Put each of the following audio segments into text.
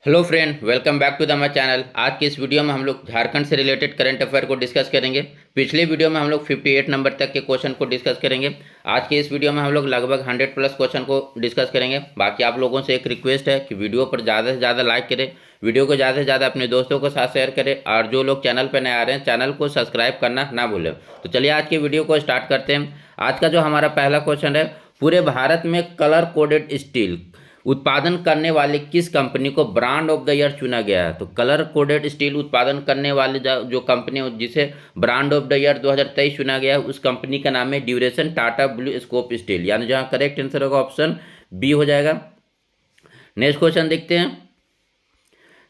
Hello friend, welcome back to the my channel. आज के इस वीडियो में हम लोग झारखंड से रिलेटेड करंट अफेयर को डिस्कस करेंगे। पिछले वीडियो में हम लोग 58 नंबर तक के क्वेश्चन को डिस्कस करेंगे। आज के इस वीडियो में हम लोग लगभग 100 प्लस क्वेश्चन को डिस्कस करेंगे। बाकी आप लोगों से एक रिक्वेस्ट है कि वीडियो पर ज़्यादा से ज़्यादा लाइक करें, वीडियो को ज़्यादा से ज़्यादा अपने दोस्तों के साथ शेयर करें, और जो लोग चैनल पर नए आ रहे हैं चैनल को सब्सक्राइब करना ना भूलें। तो चलिए आज के वीडियो को स्टार्ट करते हैं। आज का जो हमारा पहला क्वेश्चन है, पूरे भारत में कलर कोडेड स्टील उत्पादन करने वाले किस कंपनी को ब्रांड ऑफ द ईयर चुना गया है। तो कलर कोडेड स्टील उत्पादन करने वाले जो कंपनी जिसे ब्रांड ऑफ द ईयर 2023 चुना गया है, उस कंपनी का नाम है duration Tata blue scope steel, यानी जहां करेक्ट आंसर होगा ऑप्शन बी हो जाएगा। नेक्स्ट क्वेश्चन देखते हैं।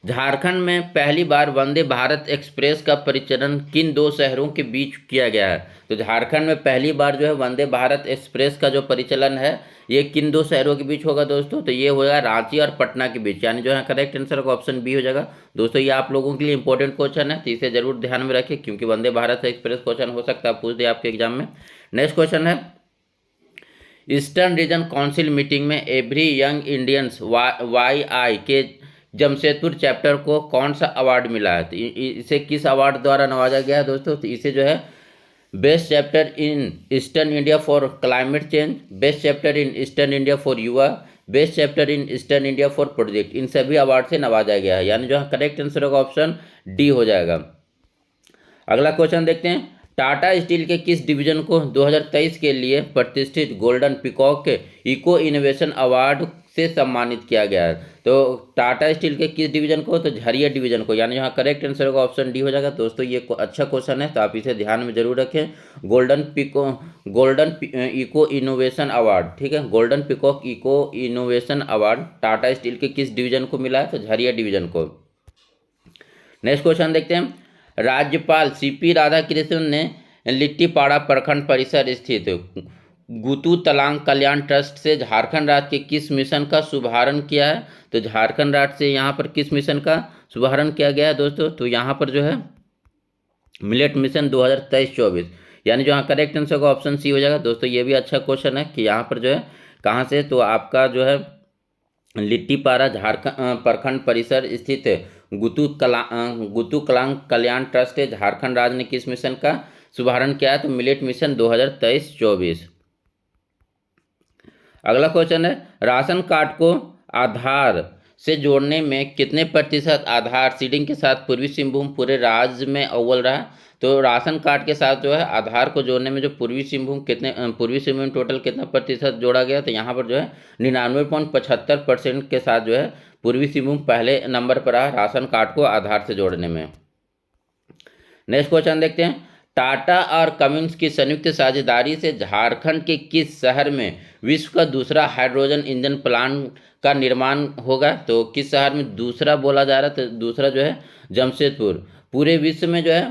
झारखंड में पहली बार वंदे भारत एक्सप्रेस का परिचालन किन दो शहरों के बीच किया गया है। तो झारखंड में पहली बार जो है वंदे भारत एक्सप्रेस का जो परिचालन है ये किन दो शहरों के बीच होगा दोस्तों। तो ये होगा रांची और पटना के बीच, यानी जो है करेक्ट आंसर का ऑप्शन बी हो जाएगा। दोस्तों ये आप लोगों के लिए इंपॉर्टेंट क्वेश्चन है, तो इसे जरूर ध्यान में रखें, क्योंकि वंदे भारत एक्सप्रेस क्वेश्चन हो सकता है पूछ दे आपके एग्जाम में। नेक्स्ट क्वेश्चन है, ईस्टर्न रीजन काउंसिल मीटिंग में एवरी यंग इंडियंस YI के जमशेदपुर चैप्टर को कौन सा अवार्ड मिला है। तो इसे किस अवार्ड द्वारा नवाजा गया है दोस्तों। तो इसे जो है best chapter in eastern India for climate change, best chapter in eastern India for युवा, best chapter in eastern India for project, इन सभी अवार्ड से नवाजा गया है, यानी जो है करेक्ट आंसर होगा ऑप्शन डी हो जाएगा। अगला क्वेश्चन देखते हैं। टाटा स्टील के किस डिवीजन को 2023 के लिए प्रतिष्ठित golden peacock eco innovation award से सम्मानित किया गया है। तो टाटा स्टील के किस डिवीजन को, तो झरिया डिवीजन को, यानी यहाँ करेक्ट आंसर होगा ऑप्शन डी हो जाएगा। दोस्तों ये अच्छा क्वेश्चन है, तो आप इसे ध्यान में जरूर रखें। गोल्डन इको इनोवेशन अवार्ड, ठीक है, golden peacock eco innovation award Tata steel के किस डिवीजन को मिला है, तो झरिया डिवीजन को। नेक्स्ट क्वेश्चन देखते हैं। राज्यपाल CP राधाकृष्णन ने लिट्टीपाड़ा प्रखंड परिसर स्थित गुतू तलांग कल्याण ट्रस्ट से झारखंड राज्य के किस मिशन का शुभारंभ किया है। तो झारखंड राज्य से यहाँ पर किस मिशन का शुभारंभ किया गया है दोस्तों। तो यहाँ पर जो है मिलेट मिशन 2023-24, यानी जो यहाँ करेक्ट आंसर का ऑप्शन सी हो जाएगा। दोस्तों ये भी अच्छा क्वेश्चन है कि यहाँ पर जो है कहाँ से, तो आपका जो है लिट्टीपाड़ा झारखंड प्रखंड परिसर स्थित गुतू कलांग कल्याण ट्रस्ट है झारखंड राज्य ने किस मिशन का शुभारंभ किया है। तो मिलेट मिशन 2023-24। अगला क्वेश्चन है, राशन कार्ड को आधार से जोड़ने में कितने प्रतिशत आधार सीडिंग के साथ पूर्वी सिंहभूम पूरे राज्य में अव्वल रहा। तो राशन कार्ड के साथ जो है आधार को जोड़ने में जो पूर्वी सिंहभूम टोटल कितना प्रतिशत जोड़ा गया। तो यहाँ पर जो है 99.75% के साथ जो है पूर्वी सिंहभूम पहले नंबर पर रहा राशन कार्ड को आधार से जोड़ने में। नेक्स्ट क्वेश्चन देखते हैं। टाटा और कम्युनिस की संयुक्त साझेदारी से झारखंड के किस शहर में विश्व का दूसरा हाइड्रोजन इंजन प्लांट का निर्माण होगा। तो किस शहर में दूसरा बोला जा रहा है, तो दूसरा जो है जमशेदपुर। पूरे विश्व में जो है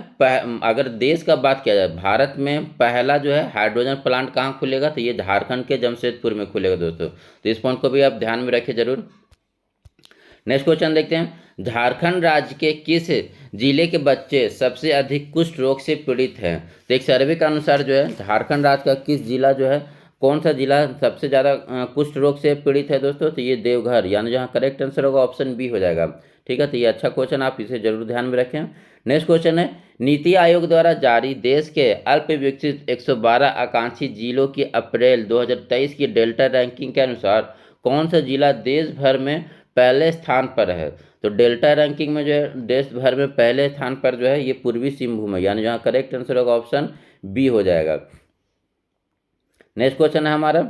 अगर देश का बात किया जाए, भारत में पहला जो है हाइड्रोजन प्लांट कहाँ खुलेगा, तो ये झारखंड के जमशेदपुर में खुलेगा दोस्तों। तो इस पॉइंट को भी आप ध्यान में रखें जरूर। नेक्स्ट क्वेश्चन देखते हैं। झारखंड राज्य के किस जिले के बच्चे सबसे अधिक कुष्ठ रोग से पीड़ित हैं। तो एक सर्वे के अनुसार जो है झारखंड राज्य का किस जिला जो है, कौन सा जिला सबसे ज़्यादा कुष्ठ रोग से पीड़ित है दोस्तों। तो ये देवघर, यानी जहाँ करेक्ट आंसर होगा ऑप्शन बी हो जाएगा। ठीक है, तो ये अच्छा क्वेश्चन, आप इसे जरूर ध्यान में रखें। नेक्स्ट क्वेश्चन है, नीति आयोग द्वारा जारी देश के अल्प विकसित 112 आकांक्षी जिलों की अप्रैल 2023 की डेल्टा रैंकिंग के अनुसार कौन सा जिला देश भर में पहले स्थान पर है। तो डेल्टा रैंकिंग में जो है देश भर में पहले स्थान पर जो है ये पूर्वी सिंहभूम है, यानी जहाँ करेक्ट आंसर होगा ऑप्शन बी हो जाएगा। नेक्स्ट क्वेश्चन है हमारा,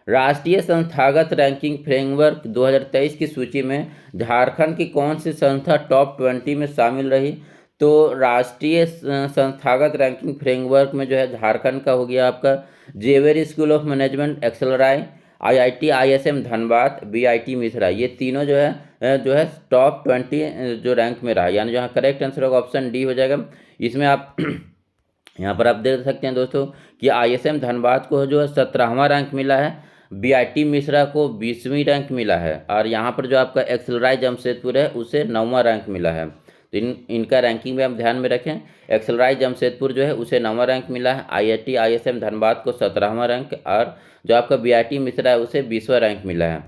राष्ट्रीय संस्थागत रैंकिंग फ्रेमवर्क 2023 की सूची में झारखंड की कौन सी संस्था टॉप 20 में शामिल रही। तो राष्ट्रीय संस्थागत रैंकिंग फ्रेमवर्क में जो है झारखंड का हो गया आपका Xavier school of management XLRI, IIT ISM Dhanbad, BIT Mesra, ये तीनों जो है टॉप 20 जो रैंक में रहा, यानी जहाँ करेक्ट आंसर होगा ऑप्शन डी हो जाएगा। इसमें आप यहाँ पर आप देख सकते हैं दोस्तों कि ISM धनबाद को जो है 17वां रैंक मिला है, BIT मिश्रा को 20वीं रैंक मिला है, और यहाँ पर जो आपका एक्सेलराय जमशेदपुर है उसे 9वां रैंक मिला है। तो इनका रैंकिंग में आप ध्यान में रखें। एक्सेलराय जमशेदपुर जो है उसे 9वां रैंक मिला है, IIT ISM धनबाद को 17वां रैंक, और जो आपका BIT मिश्रा है उसे 20वां रैंक मिला है।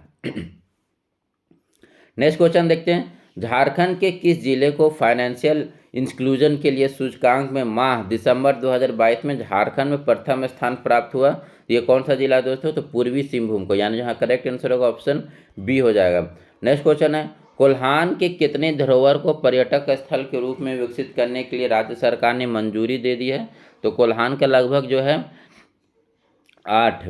नेक्स्ट क्वेश्चन देखते हैं, झारखंड के किस जिले को फाइनेंशियल इंक्लूजन के लिए सूचकांक में माह दिसंबर 2022 में झारखंड में प्रथम स्थान प्राप्त हुआ? ये कौन सा जिला है दोस्तों? तो पूर्वी सिंहभूम को, यानी जहाँ करेक्ट आंसर होगा ऑप्शन बी हो जाएगा। नेक्स्ट क्वेश्चन है, कोल्हान के कितने धरोहर को पर्यटक स्थल के रूप में विकसित करने के लिए राज्य सरकार ने मंजूरी दे दी है? तो कोल्हान का लगभग जो है आठ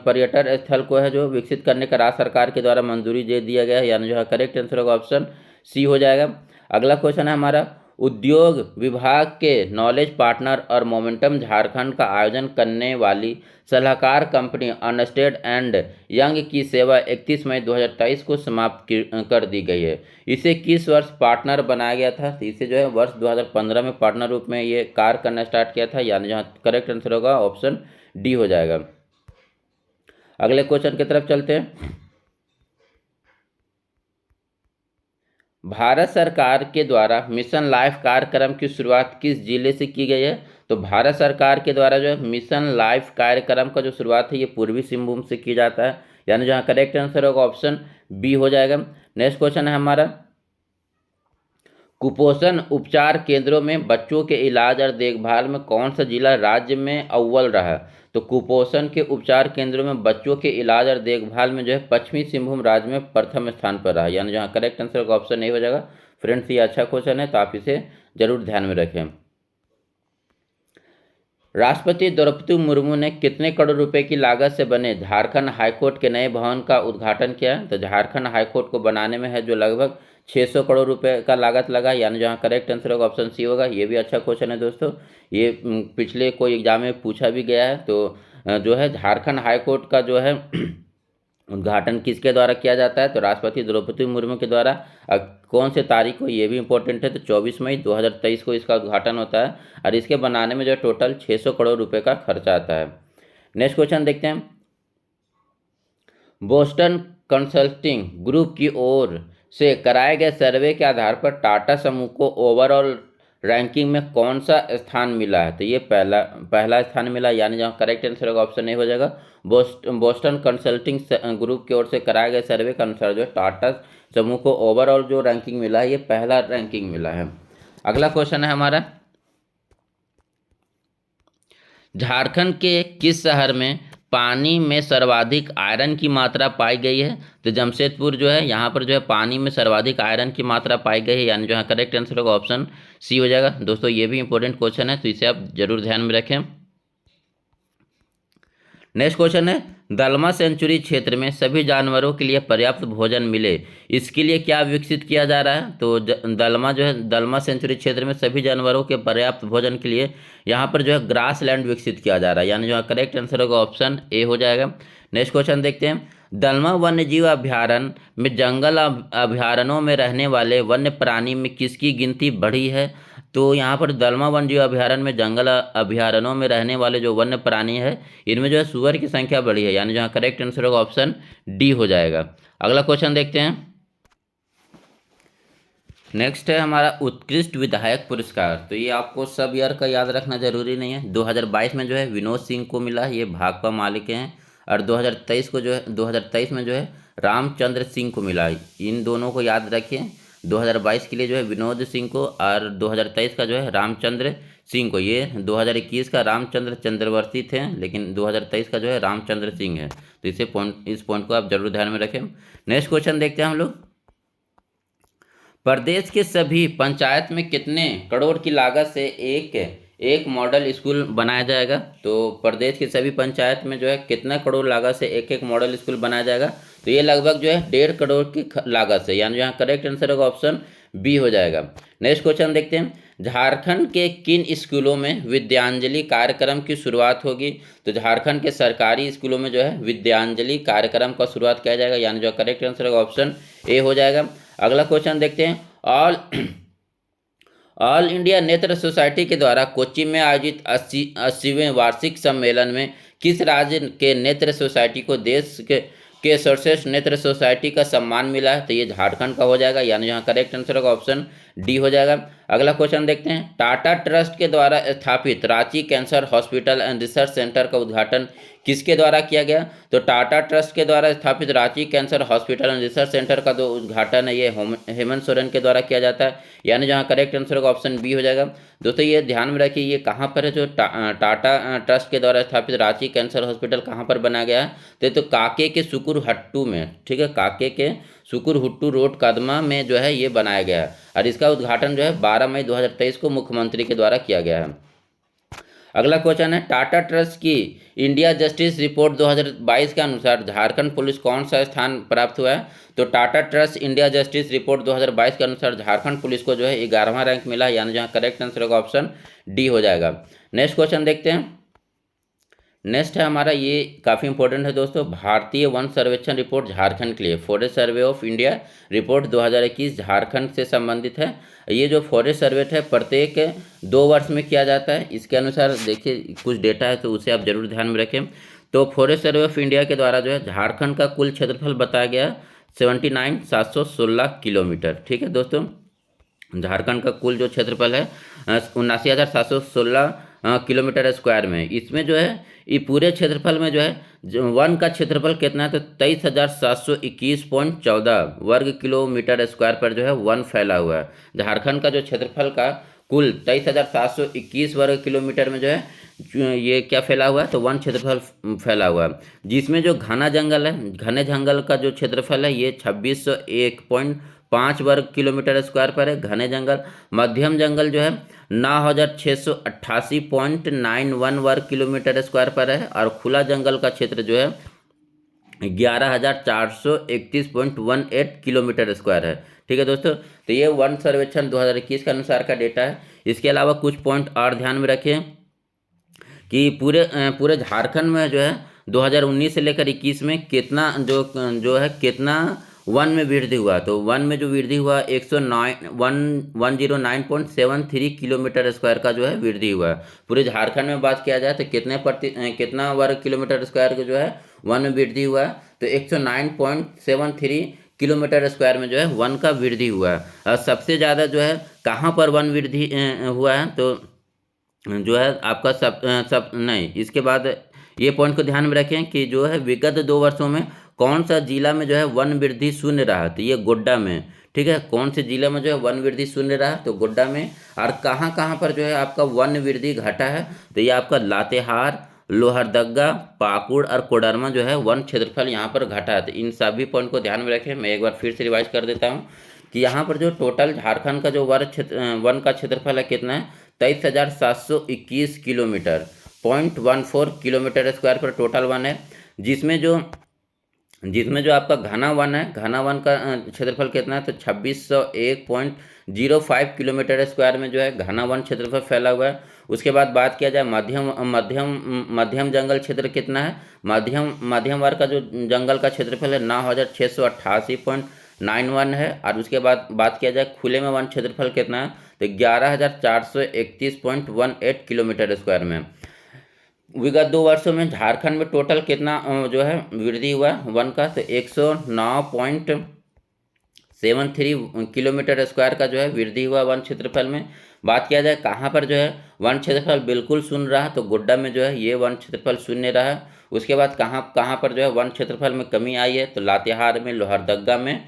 पर्यटन स्थल को है जो विकसित करने का राज्य सरकार के द्वारा मंजूरी दे दिया गया है, यानी जो है करेक्ट आंसर होगा ऑप्शन सी हो जाएगा। अगला क्वेश्चन है हमारा, उद्योग विभाग के नॉलेज पार्टनर और मोमेंटम झारखंड का आयोजन करने वाली सलाहकार कंपनी अर्नस्टेड एंड यंग की सेवा 31 मई 2023 को समाप्त कर दी गई है। इसे किस वर्ष पार्टनर बनाया गया था? तो इसे जो है वर्ष 2015 में पार्टनर रूप में ये कार्य करना स्टार्ट किया था, यानी जहाँ करेक्ट आंसर होगा ऑप्शन डी हो जाएगा। अगले क्वेश्चन की तरफ चलते हैं, भारत सरकार के द्वारा मिशन लाइफ कार्यक्रम की शुरुआत किस जिले से की गई है? तो भारत सरकार के द्वारा जो है मिशन लाइफ कार्यक्रम का जो शुरुआत है ये पूर्वी सिंहभूम से किया जाता है, यानी जहाँ करेक्ट आंसर होगा ऑप्शन बी हो जाएगा। नेक्स्ट क्वेश्चन है हमारा, कुपोषण उपचार केंद्रों में बच्चों के इलाज और देखभाल में कौन सा जिला राज्य में अव्वल रहा? तो कुपोषण के उपचार केंद्रों में बच्चों के इलाज और देखभाल में जो है पश्चिमी सिंहभूम राज्य में प्रथम स्थान पर रहा, यानी जहाँ करेक्ट आंसर का ऑप्शन नहीं हो जाएगा। फ्रेंड्स ये अच्छा क्वेश्चन है तो आप इसे जरूर ध्यान में रखें। राष्ट्रपति द्रौपदी मुर्मू ने कितने करोड़ रुपए की लागत से बने झारखंड हाईकोर्ट के नए भवन का उद्घाटन किया? तो झारखंड हाईकोर्ट को बनाने में है जो लगभग 600 करोड़ रुपए का लागत लगा, यानी जहाँ करेक्ट आंसर होगा ऑप्शन सी होगा। ये भी अच्छा क्वेश्चन है दोस्तों, ये पिछले कोई एग्जाम में पूछा भी गया है। तो जो है झारखंड हाईकोर्ट का जो है उद्घाटन किसके द्वारा किया जाता है? तो राष्ट्रपति द्रौपदी मुर्मू के द्वारा। कौन से तारीख को, ये भी इंपॉर्टेंट है, तो 24 मई 2023 को इसका उद्घाटन होता है और इसके बनाने में जो टोटल 600 करोड़ रुपए का खर्चा आता है। नेक्स्ट क्वेश्चन देखते हैं, बोस्टन कंसल्टिंग ग्रुप की ओर से कराए गए सर्वे के आधार पर टाटा समूह को ओवरऑल रैंकिंग में कौन सा स्थान मिला है? तो ये पहला स्थान मिला, यानी जहाँ करेक्ट आंसर होगा ऑप्शन नहीं हो जाएगा। बोस्टन कंसल्टिंग ग्रुप की ओर से कराए गए सर्वे के अनुसार जो टाटा समूह को ओवरऑल जो रैंकिंग मिला है ये पहला रैंकिंग मिला है। अगला क्वेश्चन है हमारा, झारखंड के किस शहर में पानी में सर्वाधिक आयरन की मात्रा पाई गई है? तो जमशेदपुर जो है यहाँ पर जो है पानी में सर्वाधिक आयरन की मात्रा पाई गई है, यानी जो है करेक्ट आंसर होगा ऑप्शन सी हो जाएगा। दोस्तों ये भी इंपॉर्टेंट क्वेश्चन है तो इसे आप जरूर ध्यान में रखें। नेक्स्ट क्वेश्चन है, दलमा सेंचुरी क्षेत्र में सभी जानवरों के लिए पर्याप्त भोजन मिले, इसके लिए क्या विकसित किया जा रहा है? तो दलमा जो है दलमा सेंचुरी क्षेत्र में सभी जानवरों के पर्याप्त भोजन के लिए यहाँ पर जो है ग्रास लैंड विकसित किया जा रहा है, यानी जो है करेक्ट आंसर होगा ऑप्शन ए हो जाएगा। नेक्स्ट क्वेश्चन देखते हैं, दलमा वन्य जीव अभ्यारण्य में जंगल अभ्यारण्यों में रहने वाले वन्य प्राणी में किसकी गिनती बढ़ी है? तो यहाँ पर दलमा वन्य जीव अभ्यारण्य में जंगल अभ्यारण्यों में रहने वाले जो वन्य प्राणी है इनमें जो है सुअर की संख्या बढ़ी है, यानी जहाँ करेक्ट आंसर होगा ऑप्शन डी हो जाएगा। अगला क्वेश्चन देखते हैं, नेक्स्ट है हमारा उत्कृष्ट विधायक पुरस्कार। तो ये आपको सब ईयर का याद रखना जरूरी नहीं है। 2022 में जो है विनोद सिंह को मिला, ये भाकपा माले के हैं, और 2023 में जो है रामचंद्र सिंह को मिला। इन दोनों को याद रखिए, 2022 के लिए जो है विनोद सिंह को और 2023 का जो है रामचंद्र सिंह को। ये 2021 का रामचंद्र चंद्रवर्ती थे, लेकिन 2023 का जो है रामचंद्र सिंह है। तो इस पॉइंट को आप जरूर ध्यान में रखें। नेक्स्ट क्वेश्चन देखते हैं हम लोग, प्रदेश के सभी पंचायत में कितने करोड़ की लागत से एक मॉडल स्कूल बनाया जाएगा? तो प्रदेश की सभी पंचायत में जो है कितना करोड़ लागत से एक मॉडल स्कूल बनाया जाएगा? तो ये लगभग जो है 1.5 करोड़ की लागत से, यानी यहाँ करेक्ट आंसर होगा ऑप्शन बी हो जाएगा। नेक्स्ट क्वेश्चन देखते हैं, झारखंड के किन स्कूलों में विद्यांजलि कार्यक्रम की शुरुआत होगी? तो झारखंड के सरकारी स्कूलों में जो है विद्यांजलि कार्यक्रम का शुरुआत किया जाएगा, यानी जो करेक्ट आंसर होगा ऑप्शन ए हो जाएगा। अगला क्वेश्चन देखते हैं, ऑल इंडिया नेत्र सोसाइटी के द्वारा कोच्चि में आयोजित 80वें वार्षिक सम्मेलन में किस राज्य के नेत्र सोसाइटी को देश के सर्वश्रेष्ठ नेत्र सोसाइटी का सम्मान मिला है? तो ये झारखंड का हो जाएगा, यानी यहाँ करेक्ट आंसर होगा ऑप्शन डी हो जाएगा। अगला क्वेश्चन देखते हैं, टाटा ट्रस्ट के द्वारा स्थापित Ranchi cancer hospital and research centre का उद्घाटन किसके द्वारा किया गया? तो टाटा ट्रस्ट के द्वारा स्थापित Ranchi cancer hospital and research centre का जो उद्घाटन है ये हेमंत सोरेन के द्वारा किया जाता है, यानी जहाँ करेक्ट आंसर होगा ऑप्शन बी हो जाएगा। दोस्तों ये ध्यान में रखिए, ये कहाँ पर है? जो टाटा ट्रस्ट के द्वारा स्थापित रांची कैंसर हॉस्पिटल कहाँ पर बनाया गया है? तो काके के सुकुरहट्टू में, ठीक है, काके के सुकुरहुट्टू रोड कदमा में जो है ये बनाया गया है, और इसका उद्घाटन जो है 12 मई 2023 को मुख्यमंत्री के द्वारा किया गया है। अगला क्वेश्चन है, टाटा ट्रस्ट की इंडिया जस्टिस रिपोर्ट 2022 के अनुसार झारखंड पुलिस कौन सा स्थान प्राप्त हुआ है? तो Tata trust India justice report 2022 के अनुसार झारखंड पुलिस को जो है 11वां रैंक मिला, यानी जहाँ करेक्ट आंसर होगा ऑप्शन डी हो जाएगा। नेक्स्ट क्वेश्चन देखते हैं। नेक्स्ट है हमारा, ये काफ़ी इंपॉर्टेंट है दोस्तों, भारतीय वन सर्वेक्षण रिपोर्ट झारखंड के लिए, forest survey of India report 2021 Jharkhand से संबंधित है। ये जो फॉरेस्ट सर्वे है प्रत्येक 2 वर्ष में किया जाता है। इसके अनुसार देखिए कुछ डेटा है तो उसे आप जरूर ध्यान में रखें। तो फॉरेस्ट सर्वे ऑफ इंडिया के द्वारा जो है झारखंड का कुल क्षेत्रफल बताया गया 79,716 किलोमीटर, ठीक है दोस्तों। झारखंड का कुल जो क्षेत्रफल है 79,716 किलोमीटर स्क्वायर में। इसमें जो है ये पूरे क्षेत्रफल में जो है वन का क्षेत्रफल कितना है? तो 23,721.14 वर्ग किलोमीटर स्क्वायर पर जो है वन फैला हुआ है। झारखंड का जो क्षेत्रफल का कुल 23,721 वर्ग किलोमीटर में जो है ये क्या फैला हुआ है? तो वन क्षेत्रफल फैला हुआ है, जिसमें जो घना जंगल है, घने जंगल का जो क्षेत्रफल है ये 2601.5 वर्ग किलोमीटर स्क्वायर पर है घने जंगल। मध्यम जंगल जो है 9,688.91 वर्ग किलोमीटर स्क्वायर पर है, और खुला जंगल का क्षेत्र जो है 11,431.18 किलोमीटर स्क्वायर है, ठीक है दोस्तों। तो ये वन सर्वेक्षण 2021 के अनुसार का डेटा है। इसके अलावा कुछ पॉइंट और ध्यान में रखें कि पूरे झारखंड में जो है 2019 से लेकर 21 में कितना जो है कितना वन में वृद्धि हुआ। तो वन में जो वृद्धि हुआ 109.73 किलोमीटर स्क्वायर का जो है वृद्धि हुआ है। पूरे झारखंड में बात किया जाए तो कितना वर्ग किलोमीटर स्क्वायर का जो है वन में वृद्धि हुआ है? तो 109.73 किलोमीटर स्क्वायर में जो है वन का वृद्धि हुआ है। और सबसे ज़्यादा जो है कहाँ पर वन वृद्धि हुआ है? तो जो है आपका सब नहीं, इसके बाद ये पॉइंट को ध्यान में रखें कि जो है विगत 2 वर्षों में कौन सा जिला में जो है वन वृद्धि शून्य रहा? तो ये गोड्डा में, ठीक है। कौन से जिले में जो है वन वृद्धि शून्य रहा? तो गोड्डा में। और कहाँ कहाँ पर जो है आपका वन वृद्धि घटा है? तो ये आपका लातेहार, लोहरदगा, पाकुड़ और कोडरमा जो है वन क्षेत्रफल यहाँ पर घटा है। तो इन सभी पॉइंट को ध्यान में रखें। मैं एक बार फिर से रिवाइज कर देता हूँ कि यहाँ पर जो टोटल झारखंड का जो वन का क्षेत्रफल है कितना है? 23,721 किलोमीटर, 0.14 किलोमीटर स्क्वायर पर टोटल वन है, जिसमें जो आपका घना वन है, घना वन का क्षेत्रफल कितना है? तो 2601.05 किलोमीटर स्क्वायर में जो है घना वन क्षेत्रफल फैला हुआ है। उसके बाद बात किया जाए मध्यम जंगल क्षेत्र कितना है? मध्यम वर्ग का जो जंगल का क्षेत्रफल है 9,688.91 है। और उसके बाद बात किया जाए खुले में वन क्षेत्रफल कितना है? तो 11,431.18 किलोमीटर स्क्वायर में। विगत 2 वर्षों में झारखंड में टोटल कितना जो है वृद्धि हुआ वन का? तो 109.73 किलोमीटर स्क्वायर का जो है वृद्धि हुआ वन क्षेत्रफल में। बात किया जाए कहाँ पर जो है वन क्षेत्रफल बिल्कुल शून्य रहा? तो गोड्डा में जो है ये वन क्षेत्रफल शून्य रहा। उसके बाद कहाँ पर जो है वन क्षेत्रफल में कमी आई है? तो लातेहार में, लोहरदगा में,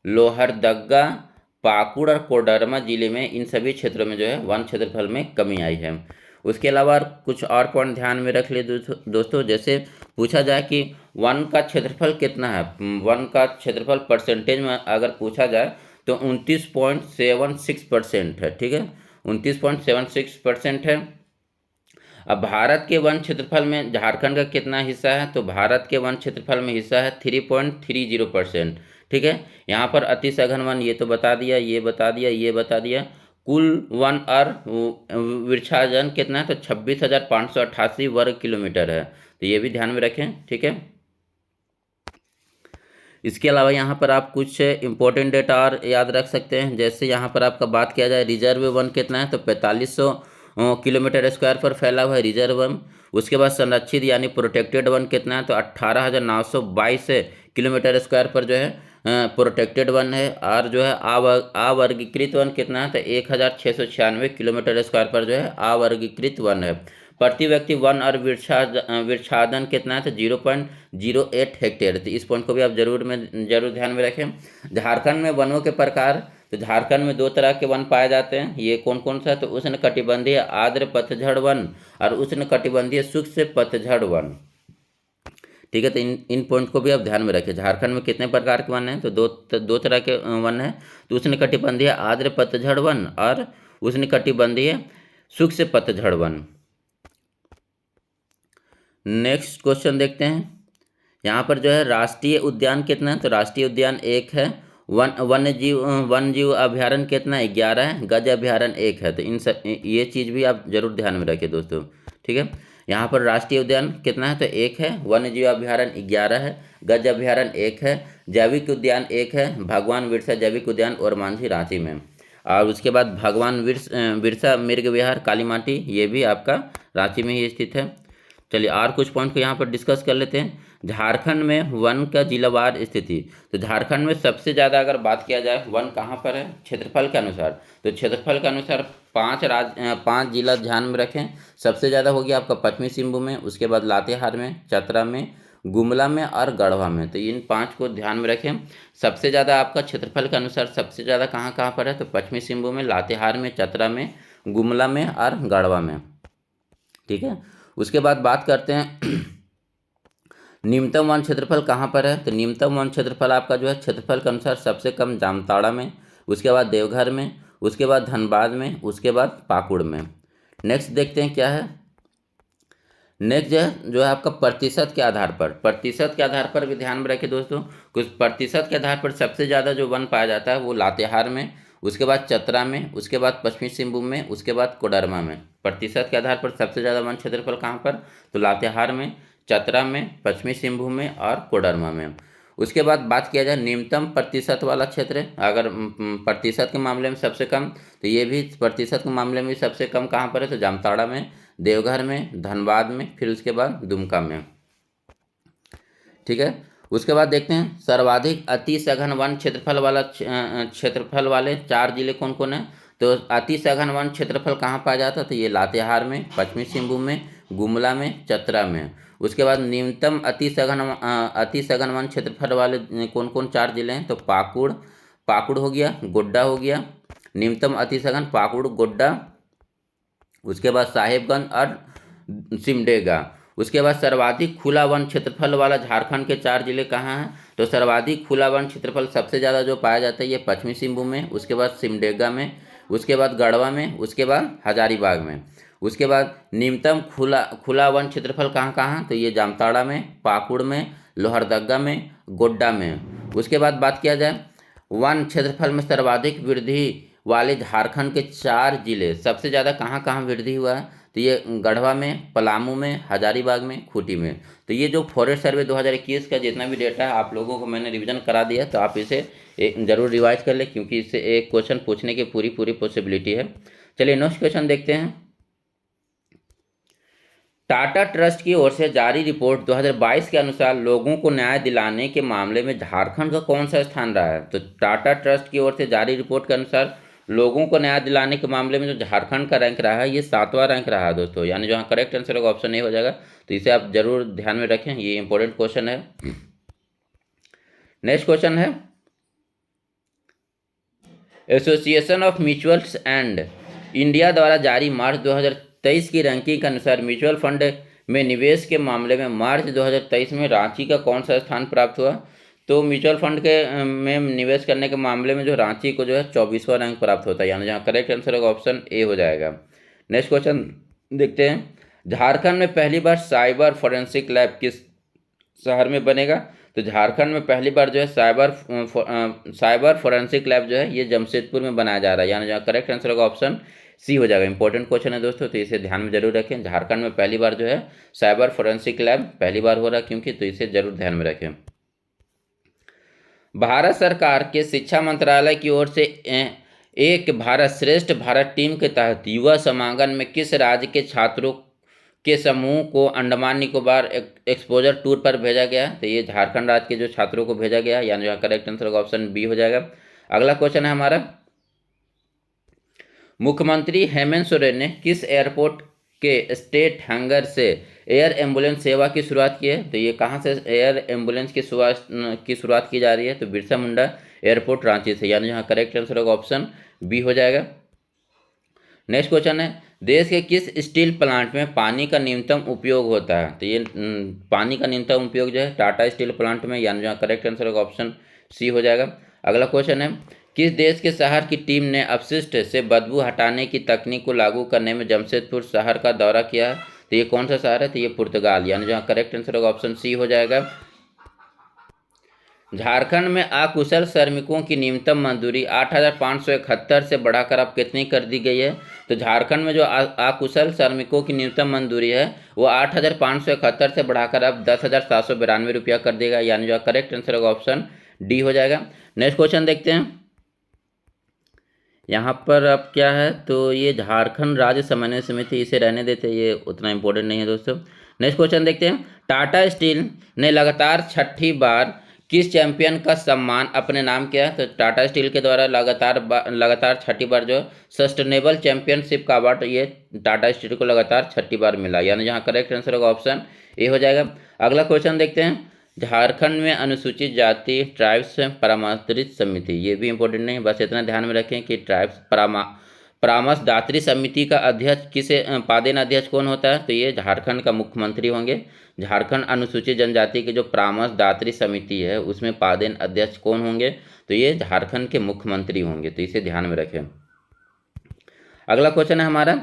लोहरदगा, पाकुड़ और कोडरमा जिले में, इन सभी क्षेत्रों में जो है वन क्षेत्रफल में कमी आई है। उसके अलावा कुछ और पॉइंट ध्यान में रख ले दोस्तों, जैसे पूछा जाए कि वन का क्षेत्रफल कितना है, वन का क्षेत्रफल परसेंटेज में अगर पूछा जाए तो 29.76% है, ठीक है, 29.76% है। अब भारत के वन क्षेत्रफल में झारखंड का कितना हिस्सा है? तो भारत के वन क्षेत्रफल में हिस्सा है 3.30%, ठीक है। यहाँ पर अति सघन वन ये तो बता दिया, ये बता दिया। कुल वन और वृक्षाजन कितना है? तो 26,588 वर्ग किलोमीटर है। तो ये भी ध्यान में रखें, ठीक है। इसके अलावा यहाँ पर आप कुछ इंपॉर्टेंट डेटा और याद रख सकते हैं, जैसे यहाँ पर आपका बात किया जाए रिजर्व वन कितना है? तो 4500 किलोमीटर स्क्वायर पर फैला हुआ है रिजर्व वन। उसके बाद संरक्षित यानी प्रोटेक्टेड वन कितना है? तो 18,922 किलोमीटर स्क्वायर पर जो है प्रोटेक्टेड वन है। और जो है अवर्गीकृत वन कितना है? तो 1,696 किलोमीटर स्क्वायर पर जो है अवर्गीकृत वन है। प्रति व्यक्ति वन और वृक्षादन कितना है, तो 0.08 हेक्टेयर। तो इस पॉइंट को भी आप जरूर ध्यान में रखें। झारखंड में वनों के प्रकार, तो झारखंड में 2 तरह के वन पाए जाते हैं। ये कौन कौन सा है, तो उष्णकटिबंधीय आर्द्र पतझड़ वन और उष्णकटिबंधीय शुष्क पतझड़ वन। ठीक है, तो इन पॉइंट को भी आप ध्यान में रखें। झारखंड में कितने प्रकार के वन हैं, तो दो तरह के वन हैं, तो उष्णकटिबंधीय आर्द्र पतझड़ वन और उष्णकटिबंधीय शुष्क पतझड़ वन। नेक्स्ट क्वेश्चन देखते हैं। यहाँ पर जो है राष्ट्रीय उद्यान कितना है, तो राष्ट्रीय उद्यान 1 है। वन्य जीव अभ्यारण्य कितना है, 11 है। गज अभ्यारण्य 1 है। तो ये चीज़ भी आप जरूर ध्यान में रखें दोस्तों। ठीक है, यहाँ पर राष्ट्रीय उद्यान कितना है, तो 1 है। वन्य जीव अभ्यारण्य 11 है। गज अभ्यारण्य 1 है। जैविक उद्यान 1 है, भगवान बिरसा जैविक उद्यान और मांझी रांची में। और उसके बाद भगवान बिरसा मृग विहार कालीमाटी, ये भी आपका रांची में ही स्थित है। चलिए और कुछ पॉइंट को यहाँ पर डिस्कस कर लेते हैं। झारखंड में वन का जिलावार स्थिति, तो झारखंड में सबसे ज़्यादा अगर बात किया जाए वन कहाँ पर है, क्षेत्रफल के अनुसार, तो क्षेत्रफल के अनुसार 5 जिला ध्यान में रखें। सबसे ज़्यादा हो गया आपका पश्चिमी सिंहभूम में, उसके बाद लातेहार में, चतरा में, गुमला में और गढ़वा में। तो इन 5 को ध्यान में रखें। सबसे ज़्यादा आपका क्षेत्रफल के अनुसार सबसे ज़्यादा कहाँ पर है, तो पश्चिमी सिंहभूम में, लातेहार में, चतरा में, गुमला में और गढ़वा में। ठीक है, उसके बाद बात करते हैं न्यूनतम वन क्षेत्रफल कहाँ पर है, तो न्यूनतम वन क्षेत्रफल आपका जो है क्षेत्रफल के अनुसार सबसे कम जामताड़ा में, उसके बाद देवघर में, उसके बाद धनबाद में, उसके बाद पाकुड़ में। नेक्स्ट देखते हैं क्या है। नेक्स्ट जो है आपका प्रतिशत के आधार पर भी ध्यान में रखें दोस्तों। कुछ प्रतिशत के आधार पर सबसे ज़्यादा जो वन पाया जाता है वो लातेहार में, उसके बाद चतरा में, उसके बाद पश्चिमी सिंहभूम में, उसके बाद कोडरमा में। प्रतिशत के आधार पर सबसे ज़्यादा वन क्षेत्रफल कहाँ पर, तो लातेहार में, चतरा में, पश्चिमी सिंहभूम में और कोडरमा में। उसके बाद बात किया जाए न्यूनतम प्रतिशत वाला क्षेत्र, अगर प्रतिशत के मामले में सबसे कम, तो ये भी प्रतिशत के मामले में सबसे कम कहाँ पर है, तो जामताड़ा में, देवघर में, धनबाद में, फिर उसके बाद दुमका में। ठीक है, उसके बाद देखते हैं सर्वाधिक अति सघन वन क्षेत्रफल वाले 4 जिले कौन कौन है। तो अति सघन वन क्षेत्रफल कहाँ पाया जाता है, तो ये लातेहार में, पश्चिमी सिंहभूम में, गुमला में, चतरा में। उसके बाद न्यूनतम अति सघन वन क्षेत्रफल वाले कौन कौन 4 जिले हैं, तो पाकुड़ हो गया, गोड्डा हो गया। न्यूनतम अति सघन पाकुड़, गोड्डा, उसके बाद साहेबगंज और सिमडेगा। उसके बाद सर्वाधिक खुला वन क्षेत्रफल वाला झारखंड के 4 जिले कहाँ हैं, तो सर्वाधिक खुला वन क्षेत्रफल सबसे ज़्यादा जो पाया जाता है ये पश्चिमी सिंहभूम में, उसके बाद सिमडेगा में, उसके बाद गढ़वा में, उसके बाद हजारीबाग में। उसके बाद न्यूनतम खुला वन क्षेत्रफल कहाँ, तो ये जामताड़ा में, पाकुड़ में, लोहरदगा में, गोड्डा में। उसके बाद बात किया जाए वन क्षेत्रफल में सर्वाधिक वृद्धि वाले झारखंड के 4 जिले, सबसे ज़्यादा कहाँ वृद्धि हुआ है, तो ये गढ़वा में, पलामू में, हजारीबाग में, खूंटी में। तो ये जो फॉरेस्ट सर्वे 2021 का जितना भी डेटा है आप लोगों को मैंने रिवीजन करा दिया, तो आप इसे ज़रूर रिवाइज कर लें, क्योंकि इससे एक क्वेश्चन पूछने की पूरी पॉसिबिलिटी है। चलिए नेक्स्ट क्वेश्चन देखते हैं। टाटा ट्रस्ट की ओर से जारी रिपोर्ट 2022 के अनुसार लोगों को न्याय दिलाने के मामले में झारखंड का कौन सा स्थान रहा है। तो टाटा ट्रस्ट की ओर से जारी रिपोर्ट के अनुसार लोगों को न्याय दिलाने के मामले में जो झारखंड का रैंक रहा है ये 7वां रैंक रहा है दोस्तों, यानी जो करेक्ट आंसर होगा ऑप्शन ए हो जाएगा। तो इसे आप जरूर ध्यान में रखें, ये इंपॉर्टेंट क्वेश्चन है। नेक्स्ट क्वेश्चन है association of mutuals and India द्वारा जारी मार्च 2023 की रैंकिंग के अनुसार म्यूचुअल फंड में निवेश के मामले में मार्च 2023 में रांची का कौन सा स्थान प्राप्त हुआ। तो म्यूचुअल फंड के में निवेश करने के मामले में जो रांची को जो है 24वां रैंक प्राप्त होता है, यानी जहाँ करेक्ट आंसर होगा ऑप्शन ए हो जाएगा। नेक्स्ट क्वेश्चन देखते हैं। झारखंड में पहली बार साइबर फोरेंसिक लैब किस शहर में बनेगा। तो झारखंड में पहली बार जो है साइबर फोरेंसिक लैब जो है ये जमशेदपुर में बनाया जा रहा है, यानी जहाँ करेक्ट आंसर होगा ऑप्शन सी हो जाएगा। इंपॉर्टेंट क्वेश्चन है दोस्तों, तो इसे ध्यान में जरूर रखें। झारखंड में पहली बार जो है साइबर फोरेंसिक लैब पहली बार हो रहा है क्योंकि, तो इसे जरूर ध्यान में रखें। भारत सरकार के शिक्षा मंत्रालय की ओर से एक भारत श्रेष्ठ भारत टीम के तहत युवा समागम में किस राज्य के छात्रों के समूह को अंडमान निकोबार एक्सपोजर टूर पर भेजा गया। तो ये झारखंड राज्य के जो छात्रों को भेजा गया, यानी जो करेक्ट आंसर होगा ऑप्शन बी हो जाएगा। अगला क्वेश्चन है हमारा, मुख्यमंत्री हेमंत सोरेन ने किस एयरपोर्ट के स्टेट हैंगर से एयर एम्बुलेंस सेवा की शुरुआत की है? तो ये कहाँ से एयर एम्बुलेंस की शुरुआत की जा रही है? तो बिरसा मुंडा एयरपोर्ट रांची से, यानी यहाँ करेक्ट आंसर होगा ऑप्शन बी हो जाएगा। नेक्स्ट क्वेश्चन है, देश के किस स्टील प्लांट में पानी का न्यूनतम उपयोग होता है? तो ये पानी का न्यूनतम उपयोग जो है टाटा स्टील प्लांट में, यानी जहाँ करेक्ट आंसर होगा ऑप्शन सी हो जाएगा। अगला क्वेश्चन है, किस देश के शहर की टीम ने अपशिष्ट से बदबू हटाने की तकनीक को लागू करने में जमशेदपुर शहर का दौरा किया है? तो ये कौन सा शहर है? तो ये पुर्तगाल, यानी जहाँ करेक्ट आंसर होगा ऑप्शन सी हो जाएगा। झारखंड में अकुशल श्रमिकों की न्यूनतम मजदूरी 8,571 से बढ़ाकर अब कितनी कर दी गई है? तो झारखंड में जो अकुशल श्रमिकों की न्यूनतम मजदूरी है वो 8,571 से बढ़ाकर अब 10,792 रुपया कर देगा, यानी जो करेक्ट आंसर होगा ऑप्शन डी हो जाएगा। नेक्स्ट क्वेश्चन देखते हैं, यहाँ पर अब क्या है, तो ये झारखंड राज्य समन्वय समिति, इसे रहने देते, ये उतना इंपॉर्टेंट नहीं है दोस्तों। नेक्स्ट क्वेश्चन देखते हैं, टाटा स्टील ने लगातार छठी बार किस चैंपियन का सम्मान अपने नाम किया? तो टाटा स्टील के द्वारा लगातार छठी बार जो सस्टेनेबल चैंपियनशिप का अवार्ड ये टाटा स्टील को लगातार छठी बार मिला, यानी जहाँ करेक्ट आंसर होगा ऑप्शन ए हो जाएगा। अगला क्वेश्चन देखते हैं, झारखंड में अनुसूचित जाति ट्राइब्स परामर्श समिति, ये भी इंपॉर्टेंट नहीं, बस इतना ध्यान में रखें कि ट्राइब्स परामर्श दात्री समिति का अध्यक्ष किसे पादेन अध्यक्ष कौन होता है? तो ये झारखंड का मुख्यमंत्री होंगे। झारखंड अनुसूचित जनजाति की जो परामर्श दात्री समिति है उसमें पादेन अध्यक्ष कौन होंगे? तो ये झारखंड के मुख्यमंत्री होंगे, तो इसे ध्यान में रखें। अगला क्वेश्चन है हमारा,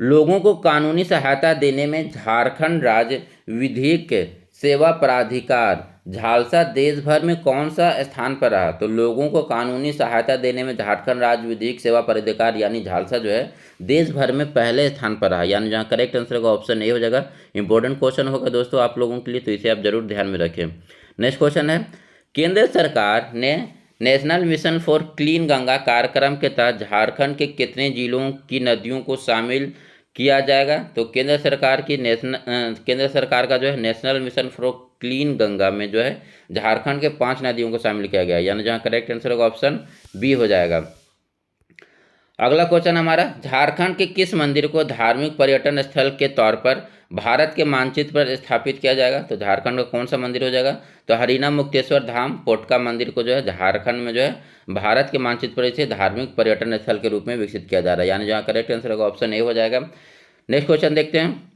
लोगों को कानूनी सहायता देने में झारखंड राज्य विधिक सेवा प्राधिकार झालसा देश भर में कौन सा स्थान पर रहा? तो लोगों को कानूनी सहायता देने में झारखंड राज्य विधिक सेवा प्राधिकार यानी झालसा जो है देश भर में पहले स्थान पर रहा, यानी जहाँ करेक्ट आंसर का ऑप्शन ए हो जाएगा। इंपॉर्टेंट क्वेश्चन होगा दोस्तों आप लोगों के लिए, तो इसे आप जरूर ध्यान में रखें। नेक्स्ट क्वेश्चन है, केंद्र सरकार ने national mission for clean Ganga कार्यक्रम के तहत झारखंड के कितने जिलों की नदियों को शामिल किया जाएगा? तो केंद्र सरकार का जो है national mission for clean Ganga में जो है झारखंड के 5 नदियों को शामिल किया गया, यानी जहां करेक्ट आंसर होगा ऑप्शन बी हो जाएगा। अगला क्वेश्चन हमारा, झारखंड के किस मंदिर को धार्मिक पर्यटन स्थल के तौर पर भारत के मानचित्र पर स्थापित किया जाएगा? तो झारखंड का कौन सा मंदिर हो जाएगा? तो हरिना मुक्तेश्वर धाम पोटका मंदिर को जो है झारखंड में जो है भारत के मानचित्र पर इसे धार्मिक पर्यटन स्थल के रूप में विकसित किया जा रहा है, यानी जहाँ करेक्ट आंसर होगा ऑप्शन ए हो जाएगा। नेक्स्ट क्वेश्चन देखते हैं,